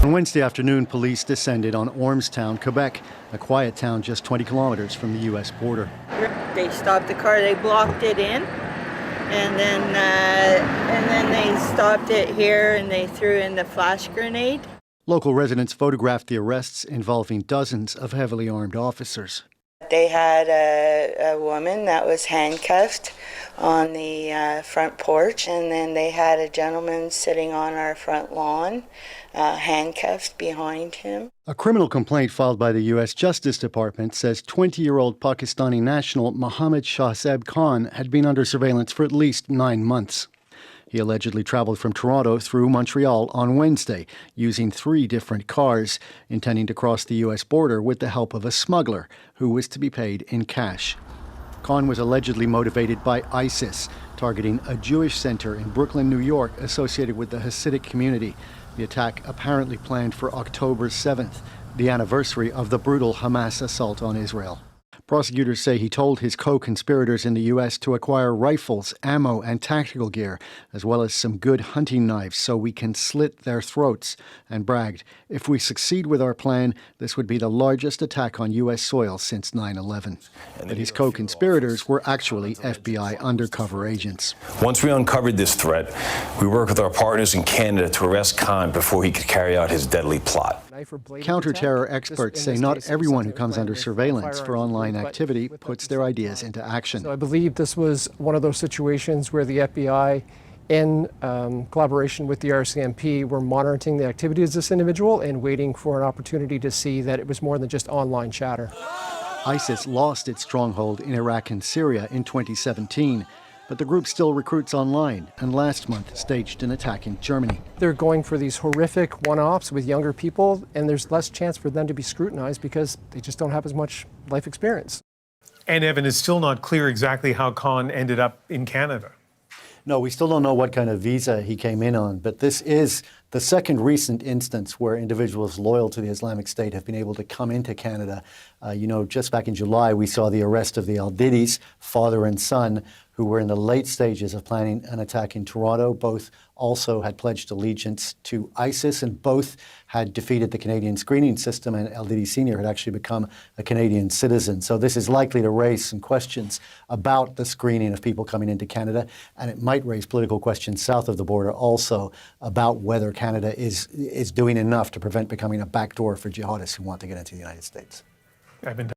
On Wednesday afternoon, police descended on Ormstown, Quebec, a quiet town just 20 kilometers from the U.S. border. They stopped the car, they blocked it in, and then they stopped it here and they threw in the flash grenade. Local residents photographed the arrests involving dozens of heavily armed officers. They had a woman that was handcuffed on the front porch, and then they had a gentleman sitting on our front lawn, handcuffed behind him. A criminal complaint filed by the U.S. Justice Department says 20-year-old Pakistani national Mohammed Shahzeb Khan had been under surveillance for at least 9 months. He allegedly traveled from Toronto through Montreal on Wednesday, using 3 different cars, intending to cross the U.S. border with the help of a smuggler who was to be paid in cash. Khan was allegedly motivated by ISIS, targeting a Jewish center in Brooklyn, New York, associated with the Hasidic community. The attack apparently planned for October 7th, the anniversary of the brutal Hamas assault on Israel. Prosecutors say he told his co-conspirators in the U.S. to acquire rifles, ammo, and tactical gear, as well as some good hunting knives so we can slit their throats, and bragged, "If we succeed with our plan, this would be the largest attack on U.S. soil since 9/11. But his co-conspirators were actually FBI undercover agents. Once we uncovered this threat, we worked with our partners in Canada to arrest Khan before he could carry out his deadly plot. Counter-terror experts say not everyone who comes under surveillance for online activity puts their ideas into action. So I believe this was one of those situations where the FBI, in collaboration with the RCMP, were monitoring the activities of this individual and waiting for an opportunity to see that it was more than just online chatter. ISIS lost its stronghold in Iraq and Syria in 2017. But the group still recruits online, and last month staged an attack in Germany. They're going for these horrific one-offs with younger people, and there's less chance for them to be scrutinized because they just don't have as much life experience. And Evan, it's still not clear exactly how Khan ended up in Canada. No, we still don't know what kind of visa he came in on, but this is the second recent instance where individuals loyal to the Islamic State have been able to come into Canada. Just back in July, we saw the arrest of the Al-Didis, father and son, who were in the late stages of planning an attack in Toronto. Both also had pledged allegiance to ISIS, and both had defeated the Canadian screening system, and Al-Didi Sr. had actually become a Canadian citizen. So this is likely to raise some questions about the screening of people coming into Canada, and it might raise political questions south of the border also about whether Canada is doing enough to prevent becoming a backdoor for jihadists who want to get into the United States.